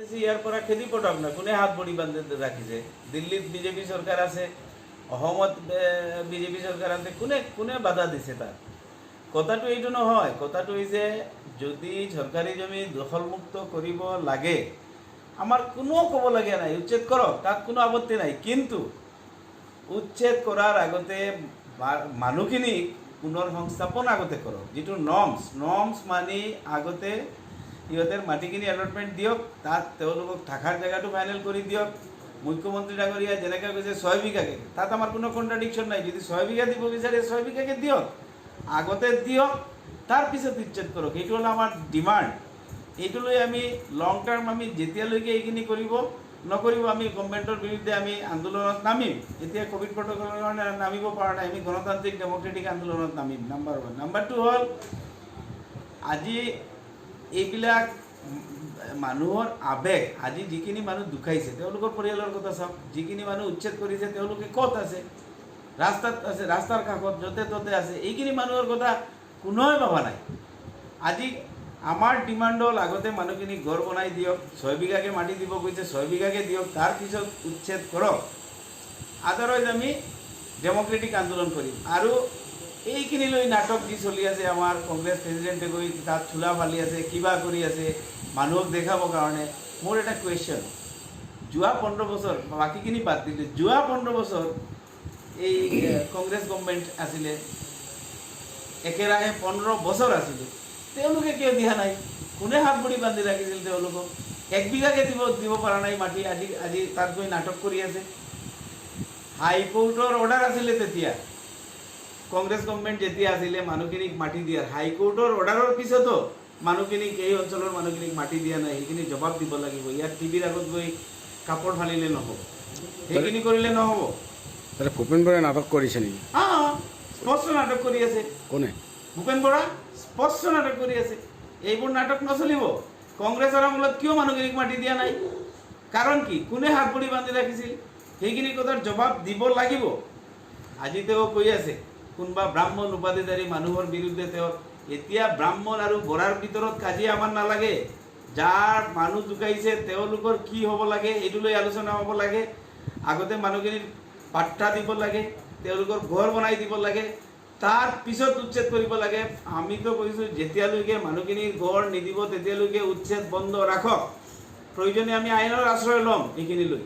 দিছে ইয়াৰ পৰা খেদি পঠাওক না, কোনে হাত ভৰি বান্ধি ৰাখিছে? দিল্লীত বিজেপি চৰকাৰ আছে, অসমত বিজেপি চৰকাৰ আছে, কোনে কোনে বাধা দিছে তাক? কথাটো এইটো নহয়, কথাটো হৈছে যদি চৰকাৰী জমি দখলমুক্ত কৰিব লাগে, আমাৰ কোনো ক'বলগীয়া নাই, উচ্ছেদ কৰক, তাত কোনো আপত্তি নাই। কিন্তু উচ্ছেদ কৰাৰ আগতে মানুহখিনিক পুনৰ সংস্থাপন আগতে কৰক, যিটো নৰ্মছ মানি আগতে ইহঁতৰ মাটিখিনি এলটমেণ্ট দিয়ক, তাত তেওঁলোকক থকাৰ জেগাটো ফাইনেল কৰি দিয়ক। মুখ্যমন্ত্ৰী ডাঙৰীয়া যেনেকৈ কৈছে 6 বিঘাকে, তাত আমাৰ কোনো কণ্ট্ৰাডিকশ্যন নাই। যদি 6 বিঘা দিব বিচাৰে 6 বিঘাকে দিয়ক, আগতে দিয়ক, তাৰপিছত উচ্ছেদ কৰক। এইটো হ'ল আমাৰ ডিমাণ্ড। এইটো লৈ আমি লং টাৰ্ম আমি যেতিয়ালৈকে এইখিনি নকৰিব আমি গভৰ্ণমেণ্টৰ বিৰুদ্ধে আমি আন্দোলনত নামিম। এতিয়া ক'ভিড প্ৰট'কলৰ কাৰণে নামিব পৰা নাই, আমি গণতান্ত্ৰিক ডেম'ক্ৰেটিক আন্দোলনত নামিম। নাম্বাৰ 1। নাম্বাৰ 2 হ'ল আজি এইবিলাক মানুহৰ আৱেগ, আজি যিখিনি মানুহ দুখাইছে তেওঁলোকৰ পৰিয়ালৰ কথা চাওক, যিখিনি মানুহ উচ্ছেদ কৰিছে তেওঁলোকে ক'ত আছে? ৰাস্তাত আছে, ৰাস্তাৰ কাষত য'তে ত'তে আছে। এইখিনি মানুহৰ কথা কোনোৱে ভবা নাই। আজি আমাৰ ডিমাণ্ড হ'ল আগতে মানুহখিনি ঘৰ বনাই দিয়ক, 6 বিঘাকে মাটি দিব কৈছে 6 বিঘাকে দিয়ক, তাৰপিছত উচ্ছেদ কৰক। আদাৰৱাইজ আমি ডেম'ক্ৰেটিক আন্দোলন কৰিম। আৰু এইখিনি লৈ নাটক যি চলি আছে, আমাৰ কংগ্ৰেছ প্ৰেচিডেণ্টে গৈ তাত চোলা ফালি আছে, কিবা কৰি আছে মানুহক দেখাবৰ কাৰণে। মোৰ এটা কুৱেশ্যন, যোৱা 15 বছৰ, বাকীখিনি বাদ দিলে, যোৱা 15 বছৰ এই কংগ্ৰেছ গভৰ্ণমেণ্ট আছিলে, একেৰাহে 15 বছৰ আছিলে, তেওঁলোকে কিয় দিয়া নাই? কোনে হাত ভৰি বান্ধি ৰাখিছিল তেওঁলোকক? 1 বিঘাকে দিব পৰা নাই মাটি, আজি তাত গৈ নাটক কৰি আছে। হাইকোৰ্টৰ অৰ্ডাৰ আছিলে তেতিয়া, কংগ্ৰেছ গভৰ্ণমেণ্ট যেতিয়া আছিলে মানুহখিনিক মাটি দিয়াৰ, হাইকোৰ্টৰ অৰ্ডাৰৰ পিছতো মানুহখিনিক, এই অঞ্চলৰ মানুহখিনিক মাটি দিয়া নাই। সেইখিনি জবাব দিব লাগিব। ইয়াত টিভিৰ আগত গৈ কাপোৰ ফালিলে নহ'ব, সেইখিনি কৰিলে নহ'ব। ভূপেন বৰাই নাটক কৰিছে নেকি? স্পষ্ট নাটক কৰি আছে। কোনে? ভূপেন বৰা স্পষ্ট নাটক কৰি আছে। এইবোৰ নাটক নচলিব। কংগ্ৰেছৰ আমোলত কিয় মানুহখিনিক মাটি দিয়া নাই? কাৰণ কি? কোনে হাত ভৰি বান্ধি ৰাখিছিল? সেইখিনি কথাৰ জবাব দিব লাগিব। আজি তেওঁ কৈ আছে কোনোবা ব্ৰাহ্মণ উপাধিধাৰী মানুহৰ বিৰুদ্ধে তেওঁ, এতিয়া ব্ৰাহ্মণ আৰু বৰাৰ ভিতৰত কাজিয়া আমাৰ নালাগে। যাৰ মানুহ জোকাইছে তেওঁলোকৰ কি হ'ব লাগে এইটো লৈ আলোচনা হ'ব লাগে। আগতে মানুহখিনিৰ পাট্টা দিব লাগে, তেওঁলোকৰ ঘৰ বনাই দিব লাগে, তাৰ পিছত উচ্ছেদ কৰিব লাগে। আমিতো কৈছোঁ যেতিয়ালৈকে মানুহখিনিৰ ঘৰ নিদিব তেতিয়ালৈকে উচ্ছেদ বন্ধ ৰাখক। প্ৰয়োজনে আমি আইনৰ আশ্ৰয় ল'ম এইখিনি লৈ।